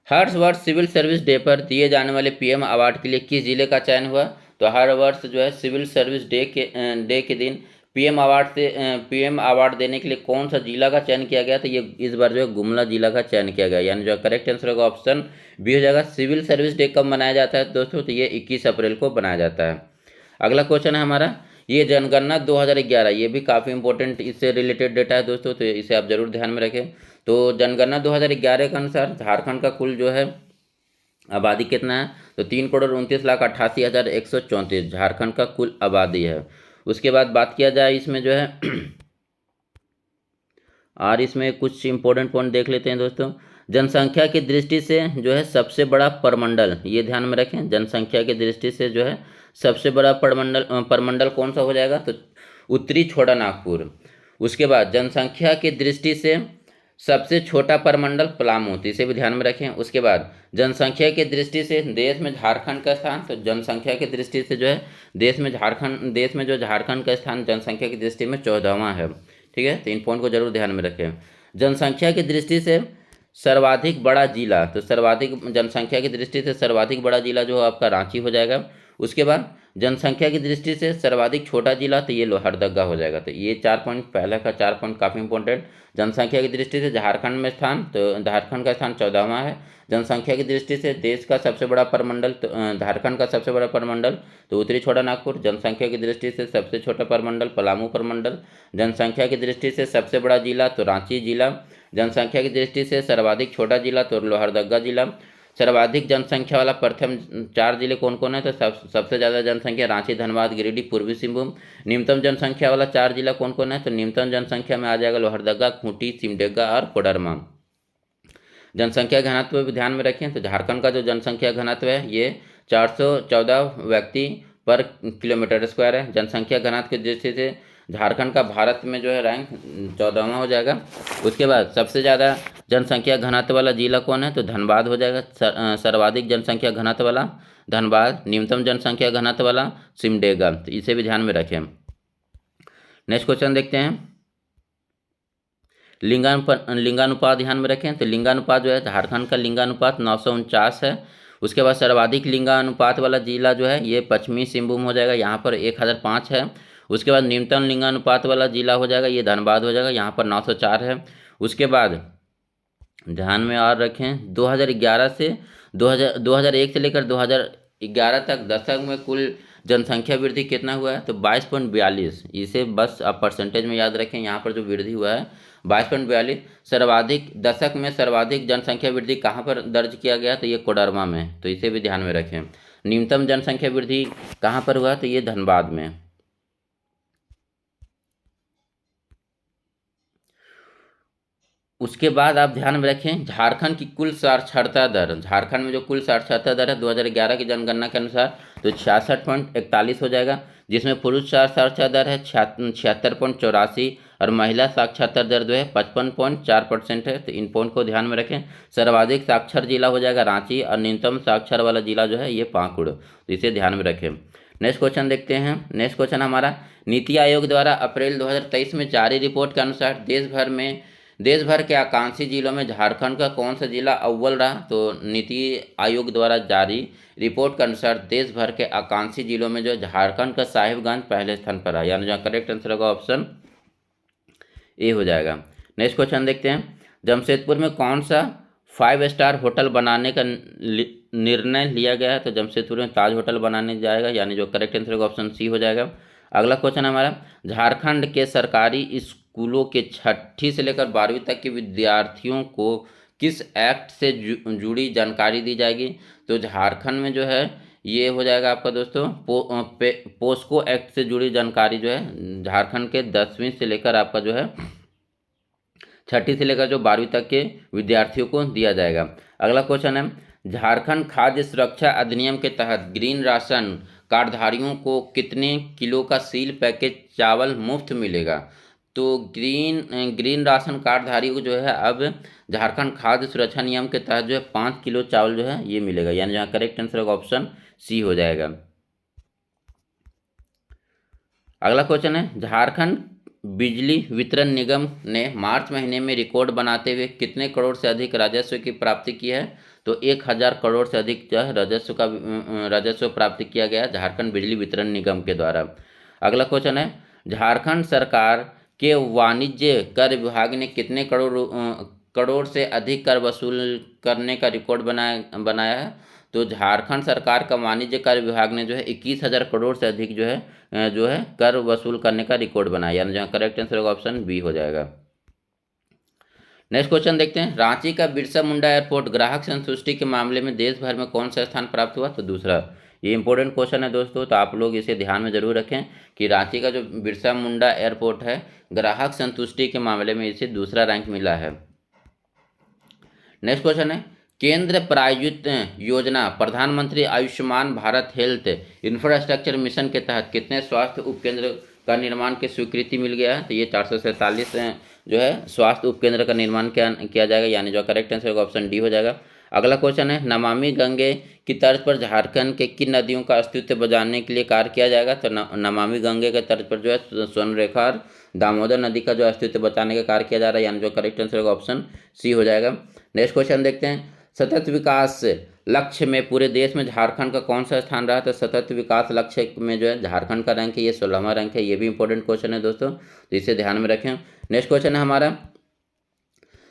हर वर्ष सिविल सर्विस डे पर दिए जाने वाले पीएम अवार्ड के लिए किस जिले का चयन हुआ? तो हर वर्ष जो है सिविल सर्विस डे के दिन पीएम अवार्ड देने के लिए कौन सा जिला का चयन किया गया? तो ये इस बार जो है गुमला जिला का चयन किया गया, यानी जो करेक्ट आंसर होगा ऑप्शन बी हो जाएगा। सिविल सर्विस डे कब मनाया जाता है दोस्तों? तो ये 21 अप्रैल को मनाया जाता है। अगला क्वेश्चन है हमारा, ये जनगणना 2011, ये भी काफ़ी इंपॉर्टेंट इससे रिलेटेड डेटा है दोस्तों, तो इसे आप जरूर ध्यान में रखें। तो जनगणना 2011 के अनुसार झारखंड का कुल जो है आबादी कितना है? तो 3,29,88,134 झारखंड का कुल आबादी है। उसके बाद बात किया जाए इसमें जो है और इसमें कुछ इंपॉर्टेंट पॉइंट देख लेते हैं दोस्तों। जनसंख्या की दृष्टि से जो है सबसे बड़ा प्रमंडल, ये ध्यान में रखें, जनसंख्या की दृष्टि से जो है सबसे बड़ा प्रमंडल कौन सा हो जाएगा? तो उत्तरी छोटा नागपुर। उसके बाद जनसंख्या की दृष्टि से सबसे छोटा प्रमंडल पलामू, तो इसे भी ध्यान में रखें। उसके बाद जनसंख्या की दृष्टि से देश में झारखंड का स्थान, तो जनसंख्या की दृष्टि से जो है देश में जो झारखंड का स्थान जनसंख्या की दृष्टि में 14वां है, ठीक है, तो इन पॉइंट को जरूर ध्यान में रखें। जनसंख्या की दृष्टि से सर्वाधिक बड़ा जिला, तो जनसंख्या की दृष्टि से सर्वाधिक बड़ा जिला जो आपका रांची हो जाएगा। उसके बाद जनसंख्या की दृष्टि से सर्वाधिक छोटा जिला, तो ये लोहरदगा हो जाएगा। तो ये 4 पॉइंट, पहला का 4 पॉइंट काफ़ी इंपॉर्टेंट। जनसंख्या की दृष्टि से झारखंड में स्थान, तो झारखंड का स्थान 14वां है। जनसंख्या की दृष्टि से देश का सबसे बड़ा प्रमंडल, तो झारखंड का सबसे बड़ा प्रमंडल तो उत्तरी छोटा नागपुर। जनसंख्या की दृष्टि से सबसे छोटा प्रमंडल पलामू प्रमंडल। जनसंख्या की दृष्टि से सबसे बड़ा जिला तो रांची जिला। जनसंख्या की दृष्टि से सर्वाधिक छोटा जिला तो लोहरदगा जिला। सर्वाधिक जनसंख्या वाला प्रथम 4 जिले कौन कौन है? तो सबसे ज़्यादा जनसंख्या रांची, धनबाद, गिरिडीह, पूर्वी सिंहभूम। न्यूनतम जनसंख्या वाला 4 जिला कौन कौन है? तो न्यूनतम जनसंख्या में आ जाएगा लोहरदगा, खूंटी, सिमडेगा और कोडरमा। जनसंख्या घनत्व भी ध्यान में रखें, तो झारखंड का जो जनसंख्या घनत्व है ये 414 व्यक्ति पर किलोमीटर स्क्वायर है। जनसंख्या घनत्व की दृष्टि से झारखंड का भारत में जो है रैंक 14वां हो जाएगा। उसके बाद सबसे ज़्यादा जनसंख्या घनत्व वाला जिला कौन है, तो धनबाद हो जाएगा। सर्वाधिक जनसंख्या घनत्व वाला धनबाद, न्यूनतम जनसंख्या घनत्व वाला सिमडेगा, तो इसे भी ध्यान में रखें। नेक्स्ट क्वेश्चन देखते हैं, लिंगानुपात ध्यान में रखें। तो लिंगानुपात जो है झारखंड का लिंगानुपात 949 है। उसके बाद सर्वाधिक लिंगानुपात वाला जिला जो है ये पश्चिमी सिंहभूम हो जाएगा, यहाँ पर 1005 है। उसके बाद न्यूनतम लिंगानुपात वाला जिला हो जाएगा ये धनबाद हो जाएगा, यहाँ पर 904 है। उसके बाद ध्यान में और रखें 2011 से 2001 से लेकर 2011 तक दशक में कुल जनसंख्या वृद्धि कितना हुआ है, तो 22.42। इसे बस आप परसेंटेज में याद रखें, यहाँ पर जो वृद्धि हुआ है 22.42। सर्वाधिक दशक में सर्वाधिक जनसंख्या वृद्धि कहाँ पर दर्ज किया गया, तो ये कोडरमा में, तो इसे भी ध्यान में रखें। न्यूनतम जनसंख्या वृद्धि कहाँ पर हुआ, तो ये धनबाद में। उसके बाद आप ध्यान में रखें झारखंड की कुल साक्षरता दर, झारखंड में जो कुल साक्षरता दर है 2011 की जनगणना के अनुसार तो 66.41 हो जाएगा, जिसमें पुरुष साक्षरता दर है 76.84 और महिला साक्षरता दर जो है 55.4% है। तो इन पॉइंट को ध्यान में रखें। सर्वाधिक साक्षर जिला हो जाएगा रांची और न्यूनतम साक्षर वाला जिला जो है ये पाकुड़, तो इसे ध्यान में रखें। नेक्स्ट क्वेश्चन देखते हैं। नेक्स्ट क्वेश्चन हमारा, नीति आयोग द्वारा अप्रैल 2023 में जारी रिपोर्ट के अनुसार देश भर के आकांक्षी जिलों में झारखंड का कौन सा जिला अव्वल रहा, तो नीति आयोग द्वारा जारी रिपोर्ट के अनुसार देश भर के आकांक्षी जिलों में जो झारखंड का साहिबगंज पहले स्थान पर रहा, यानी जो करेक्ट आंसर होगा ऑप्शन ए हो जाएगा। नेक्स्ट क्वेश्चन देखते हैं, जमशेदपुर में कौन सा 5 स्टार होटल बनाने का निर्णय लिया गया है, तो जमशेदपुर में ताज होटल बनाने जाएगा, यानी जो करेक्ट आंसर होगा ऑप्शन सी हो जाएगा। अगला क्वेश्चन हमारा, झारखंड के सरकारी स्कूलों के 6ठी से लेकर 12वीं तक के विद्यार्थियों को किस एक्ट से जुड़ी जानकारी दी जाएगी, तो झारखंड में जो है ये हो जाएगा आपका दोस्तों पोस्को एक्ट से जुड़ी जानकारी जो है झारखंड के 10वीं से लेकर आपका जो है 6ठी से लेकर जो 12वीं तक के विद्यार्थियों को दिया जाएगा। अगला क्वेश्चन है, झारखंड खाद्य सुरक्षा अधिनियम के तहत ग्रीन राशन कार्डधारियों को कितने किलो का सील पैकेज चावल मुफ्त मिलेगा, तो ग्रीन राशन कार्डधारी को जो है अब झारखंड खाद्य सुरक्षा नियम के तहत जो है 5 किलो चावल जो है ये मिलेगा, यानी जहाँ करेक्ट आंसर होगा ऑप्शन सी हो जाएगा। अगला क्वेश्चन है, झारखंड बिजली वितरण निगम ने मार्च महीने में रिकॉर्ड बनाते हुए कितने करोड़ से अधिक राजस्व की प्राप्ति की है, तो 1000 करोड़ से अधिक जो है राजस्व प्राप्त किया गया झारखंड बिजली वितरण निगम के द्वारा। अगला क्वेश्चन है, झारखंड सरकार के वाणिज्य कर विभाग ने कितने करोड़ से अधिक कर वसूल करने का रिकॉर्ड बनाया है, तो झारखंड सरकार का वाणिज्य कर विभाग ने जो है 21,000 करोड़ से अधिक जो है कर वसूल करने का रिकॉर्ड बनाया, यानी जहाँ करेक्ट आंसर होगा ऑप्शन बी हो जाएगा। नेक्स्ट क्वेश्चन देखते हैं, रांची का बिरसा मुंडा एयरपोर्ट ग्राहक संतुष्टि के मामले में देश भर में कौन सा स्थान प्राप्त हुआ, तो दूसरा। ये इंपॉर्टेंट क्वेश्चन है दोस्तों, तो आप लोग इसे ध्यान में जरूर रखें कि रांची का जो बिरसा मुंडा एयरपोर्ट है ग्राहक संतुष्टि के मामले में इसे दूसरा रैंक मिला है। नेक्स्ट क्वेश्चन है, केंद्र प्रायोजित योजना प्रधानमंत्री Ayushman Bharat health infrastructure mission के तहत कितने स्वास्थ्य उपकेंद्र का निर्माण की स्वीकृति मिल गया है, तो ये 447 जो है स्वास्थ्य उपकेंद्र का निर्माण किया जाएगा, यानी जो करेक्ट आंसर होगा ऑप्शन डी हो जाएगा। अगला क्वेश्चन है, नमामि गंगे की तर्ज पर झारखंड के किन नदियों का अस्तित्व बचाने के लिए कार्य किया जाएगा, तो नमामि गंगे के तर्ज पर जो है स्वर्णरेखा और दामोदर नदी का जो अस्तित्व बचाने का कार्य किया जा रहा है, यानी जो करेक्ट आंसर होगा ऑप्शन सी हो जाएगा। नेक्स्ट क्वेश्चन देखते हैं, सतत विकास लक्ष्य में पूरे देश में झारखंड का कौन सा स्थान रहा, तो सतत विकास लक्ष्य में जो है झारखंड का रैंक है ये 16वां रैंक है। ये भी इंपॉर्टेंट क्वेश्चन है दोस्तों, तो इसे ध्यान में रखें। नेक्स्ट क्वेश्चन है हमारा,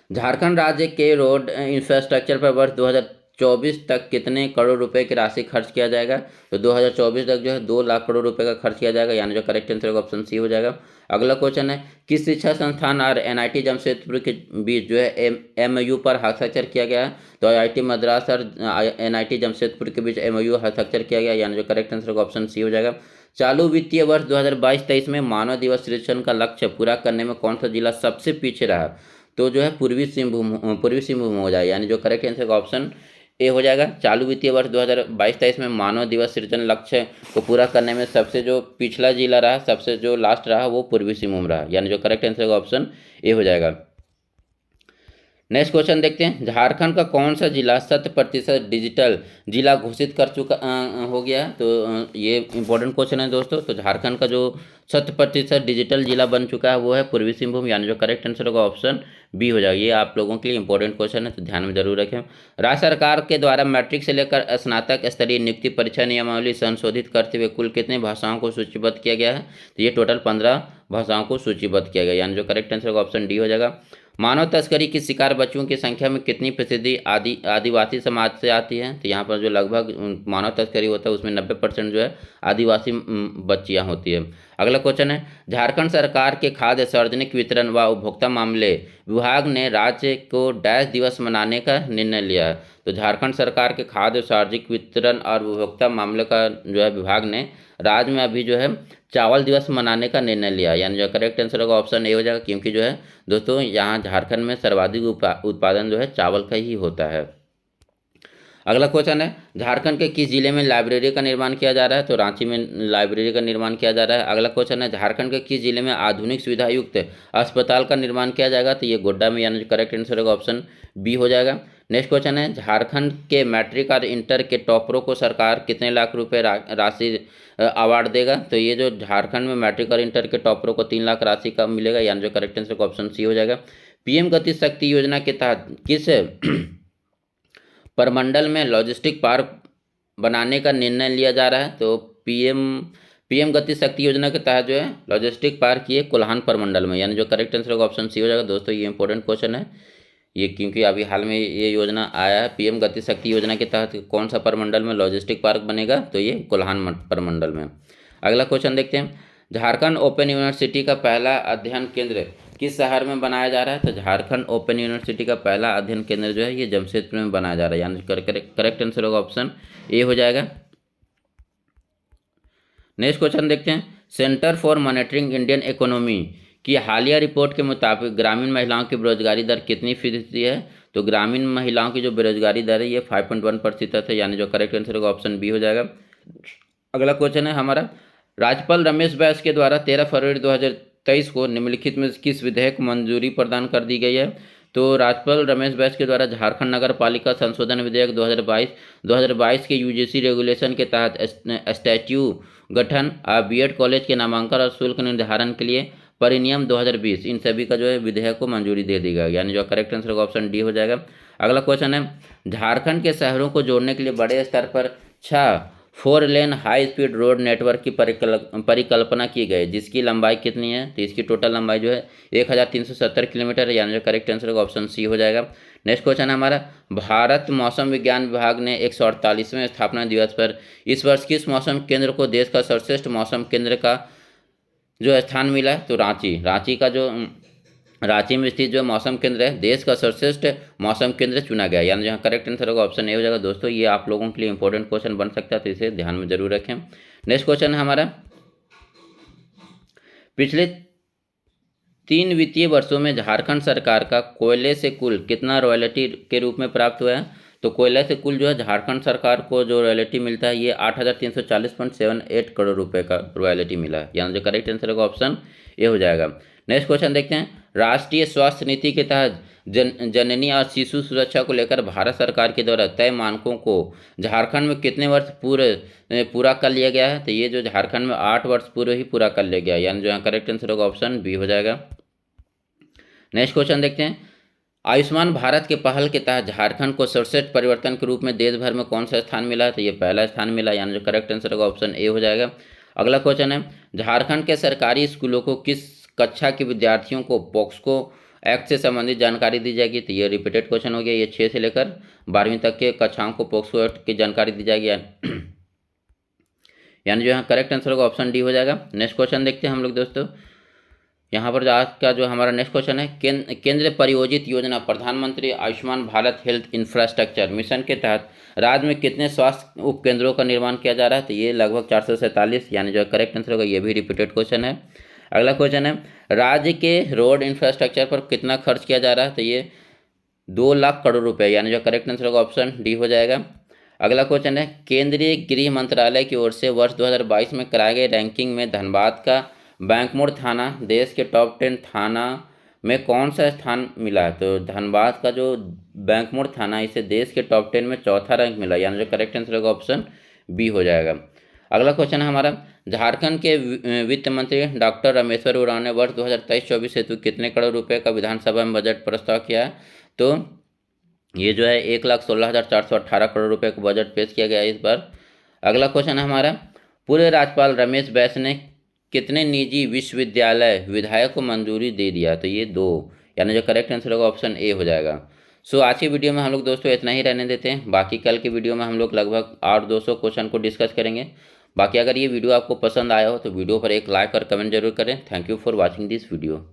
झारखंड राज्य के रोड इंफ्रास्ट्रक्चर पर वर्ष 2024 तक कितने करोड़ रुपए की राशि खर्च किया जाएगा, तो 2024 तक जो है 2 लाख करोड़ रुपए का खर्च किया जाएगा, यानी जो करेक्ट आंसर होगा ऑप्शन सी हो जाएगा। अगला क्वेश्चन है, किस शिक्षा संस्थान और एनआईटी जमशेदपुर के बीच जो है एमओयू पर हस्ताक्षर किया गया है, तो आईआईटी मद्रास और एनआईटी जमशेदपुर के बीच एमओयू हस्ताक्षर किया गया, यानी जो करेक्ट आंसर होगा ऑप्शन सी हो जाएगा। चालू वित्तीय वर्ष 2022-23 में मानव दिवस सृजन का लक्ष्य पूरा करने में कौन सा जिला सबसे पीछे रहा, तो जो है पूर्वी सिंहभूम हो जाए, यानी जो करेक्ट आंसर का ऑप्शन ए हो जाएगा। चालू वित्तीय वर्ष 2022-23 में मानव दिवस सृजन लक्ष्य को पूरा करने में सबसे जो पिछला जिला रहा, सबसे जो लास्ट रहा वो पूर्वी सिंहभूम रहा, यानी जो करेक्ट आंसर होगा ऑप्शन ए हो जाएगा। नेक्स्ट क्वेश्चन देखते हैं, झारखंड का कौन सा जिला 100% डिजिटल जिला घोषित कर चुका हो गया है? तो ये इंपॉर्टेंट क्वेश्चन है दोस्तों। तो झारखंड का जो 100% डिजिटल जिला बन चुका है वो है पूर्वी सिंहभूम, यानी जो करेक्ट आंसर होगा ऑप्शन बी हो जाएगा। ये आप लोगों के लिए इंपॉर्टेंट क्वेश्चन है, तो ध्यान में जरूर रखें। राज्य सरकार के द्वारा मैट्रिक से लेकर स्नातक स्तरीय नियुक्ति परीक्षा नियमावली संशोधित करते हुए कुल कितने भाषाओं को सूचीबद्ध किया गया है? तो ये टोटल 15 भाषाओं को सूचीबद्ध किया गया, यानी जो करेक्ट आंसर होगा ऑप्शन डी हो जाएगा। मानव तस्करी की शिकार बच्चियों की संख्या में कितनी प्रतिशत आदिवासी समाज से आती है? तो यहाँ पर जो लगभग मानव तस्करी होता है उसमें 90% जो है आदिवासी बच्चियाँ होती है। अगला क्वेश्चन है, झारखंड सरकार के खाद्य सार्वजनिक वितरण व उपभोक्ता मामले विभाग ने राज्य को डैश दिवस मनाने का निर्णय लिया है? तो झारखंड सरकार के खाद्य सार्वजनिक वितरण और उपभोक्ता मामले का जो है विभाग ने राज्य में अभी जो है चावल दिवस मनाने का निर्णय लिया, यानी जो करेक्ट आंसर होगा ऑप्शन ए हो जाएगा, क्योंकि जो है दोस्तों यहाँ झारखंड में सर्वाधिक उत्पादन जो है चावल का ही होता है। अगला क्वेश्चन है, झारखंड के किस जिले में लाइब्रेरी का निर्माण किया जा रहा है? तो रांची में लाइब्रेरी का निर्माण किया जा रहा है। अगला क्वेश्चन है, झारखंड के किस जिले में आधुनिक सुविधा युक्त अस्पताल का निर्माण किया जाएगा? तो ये गोड्डा में, यानी करेक्ट आंसर होगा ऑप्शन बी हो जाएगा। नेक्स्ट क्वेश्चन है, झारखंड के मैट्रिक और इंटर के टॉपरों को सरकार कितने लाख रुपए राशि अवार्ड देगा? तो ये जो झारखंड में मैट्रिक और इंटर के टॉपरों को 3 लाख राशि का मिलेगा, यानी जो करेक्ट आंसर ऑप्शन सी हो जाएगा। पीएम गति शक्ति योजना के तहत किस परमंडल में लॉजिस्टिक पार्क बनाने का निर्णय लिया जा रहा है? तो पीएम गति शक्ति योजना के तहत जो है लॉजिस्टिक पार्क ये कोल्हान परमंडल में, यानी जो करेक्ट आंसर होगा ऑप्शन सी हो जाएगा। दोस्तों ये इंपॉर्टेंट क्वेश्चन है ये, क्योंकि अभी हाल में ये योजना आया है। पीएम गति शक्ति योजना के तहत कौन सा परमंडल में लॉजिस्टिक पार्क बनेगा? तो ये कोल्हान परमंडल में। अगला क्वेश्चन देखते हैं, झारखंड ओपन यूनिवर्सिटी का पहला अध्ययन केंद्र किस शहर में बनाया जा रहा है? तो झारखंड ओपन यूनिवर्सिटी का पहला अध्ययन केंद्र जो है ये जमशेदपुर में बनाया जा रहा है, यानी करेक्ट आंसर होगा ऑप्शन ए हो जाएगा। नेक्स्ट क्वेश्चन देखते हैं, centre for monitoring Indian economy की हालिया रिपोर्ट के मुताबिक ग्रामीण महिलाओं की बेरोजगारी दर कितनी फीसदी है? तो ग्रामीण महिलाओं की जो बेरोजगारी दर है ये 5.1% है, यानी जो करेक्ट आंसर होगा ऑप्शन बी हो जाएगा। अगला क्वेश्चन है हमारा, राज्यपाल रमेश बैस के द्वारा 13 फरवरी 2023 को निम्नलिखित में किस विधेयक को मंजूरी प्रदान कर दी गई है? तो राज्यपाल रमेश बैस के द्वारा झारखंड नगर पालिका संशोधन विधेयक 2022 के यूजीसी रेगुलेशन के तहत स्टैट्यू गठन, बीएड कॉलेज के नामांकन और शुल्क निर्धारण के लिए परिनियम 2020, इन सभी का जो है विधेयक को मंजूरी दे दी गई, यानी जो करेक्ट आंसर होगा ऑप्शन डी हो जाएगा। अगला क्वेश्चन है, झारखंड के शहरों को जोड़ने के लिए बड़े स्तर पर 6 4 लेन हाई स्पीड रोड नेटवर्क की परिकल्पना की गई, जिसकी लंबाई कितनी है? तो इसकी टोटल लंबाई जो है 1370 किलोमीटर है, यानी जो करेक्ट आंसर होगा ऑप्शन सी हो जाएगा। नेक्स्ट क्वेश्चन है हमारा, भारत मौसम विज्ञान विभाग ने 148वें स्थापना दिवस पर इस वर्ष किस मौसम केंद्र को देश का सर्वश्रेष्ठ मौसम केंद्र का जो स्थान मिला है? तो रांची का जो रांची में स्थित जो मौसम केंद्र है देश का सर्वश्रेष्ठ मौसम केंद्र चुना गया, यानी जहाँ करेक्ट आंसर होगा ऑप्शन ए हो जाएगा। दोस्तों ये आप लोगों के लिए इंपॉर्टेंट क्वेश्चन बन सकता है, तो इसे ध्यान में जरूर रखें। नेक्स्ट क्वेश्चन है हमारा, पिछले 3 वित्तीय वर्षों में झारखंड सरकार का कोयले से कुल कितना रॉयल्टी के रूप में प्राप्त हुआ है? तो कोयले से कुल जो है झारखंड सरकार को जो रॉयल्टी मिलता है ये 8,340.78 करोड़ रुपए का रॉयल्टी मिला है, यानी जो करेक्ट आंसर होगा ऑप्शन ए हो जाएगा। नेक्स्ट क्वेश्चन देखते हैं, राष्ट्रीय स्वास्थ्य नीति के तहत जननी और शिशु सुरक्षा को लेकर भारत सरकार के द्वारा तय मानकों को झारखंड में कितने वर्ष पूरा कर लिया गया है? तो ये जो झारखंड में 8 वर्ष पूर्व ही पूरा कर लिया गया, यानी जो यहाँ करेक्ट आंसर होगा ऑप्शन बी हो जाएगा। नेक्स्ट क्वेश्चन देखते हैं, आयुष्मान भारत के पहल के तहत झारखंड को सर्वश्रेष्ठ परिवर्तन के रूप में देश भर में कौन सा स्थान मिला है? तो ये पहला स्थान मिला, यानी जो करेक्ट आंसर होगा ऑप्शन ए हो जाएगा। अगला क्वेश्चन है, झारखंड के सरकारी स्कूलों को किस कक्षा के विद्यार्थियों को पॉक्सो एक्ट से संबंधित जानकारी दी जाएगी? तो ये रिपीटेड क्वेश्चन हो गया, ये 6 से लेकर 12वीं तक के कक्षाओं को पॉक्सो एक्ट की जानकारी दी जाएगी, यानी जो यहाँ करेक्ट आंसर होगा ऑप्शन डी हो जाएगा। नेक्स्ट क्वेश्चन देखते हैं हम लोग दोस्तों, यहाँ पर आज का जो हमारा नेक्स्ट क्वेश्चन है, केंद्र प्रायोजित योजना प्रधानमंत्री Ayushman Bharat health infrastructure mission के तहत राज्य में कितने स्वास्थ्य उपकेंद्रों का निर्माण किया जा रहा है? तो ये लगभग 447, यानी जो करेक्ट आंसर होगा ये भी रिपीटेड क्वेश्चन है। अगला क्वेश्चन है, राज्य के रोड इंफ्रास्ट्रक्चर पर कितना खर्च किया जा रहा है? तो ये 2 लाख करोड़ रुपए, यानी जो करेक्ट आंसर होगा ऑप्शन डी हो जाएगा। अगला क्वेश्चन है, केंद्रीय गृह मंत्रालय की ओर से वर्ष 2022 में कराए गए रैंकिंग में धनबाद का बैंकमोड़ थाना देश के टॉप 10 थाना में कौन सा स्थान मिला है? तो धनबाद का जो बैंकमोड़ थाना, इसे देश के टॉप 10 में चौथा रैंक मिला, यानी जो करेक्ट आंसर होगा ऑप्शन बी हो जाएगा। अगला क्वेश्चन है हमारा, झारखंड के वित्त मंत्री डॉक्टर रामेश्वर उरांव ने वर्ष 2023-24 हेतु कितने करोड़ रुपए का विधानसभा में बजट प्रस्ताव किया है? तो ये जो है 1,16,418 करोड़ रुपए का बजट पेश किया गया है इस बार। अगला क्वेश्चन है हमारा, पूर्व राज्यपाल रमेश बैस ने कितने निजी विश्वविद्यालय विधायक को मंजूरी दे दिया? तो ये 2, यानी जो करेक्ट आंसर होगा ऑप्शन ए हो जाएगा। सो आज की वीडियो में हम लोग दोस्तों इतना ही रहने देते हैं। बाकी कल की वीडियो में हम लोग लगभग 800-200 क्वेश्चन को डिस्कस करेंगे। बाकी अगर ये वीडियो आपको पसंद आया हो तो वीडियो पर एक लाइक और कमेंट जरूर करें। Thank you for watching this video.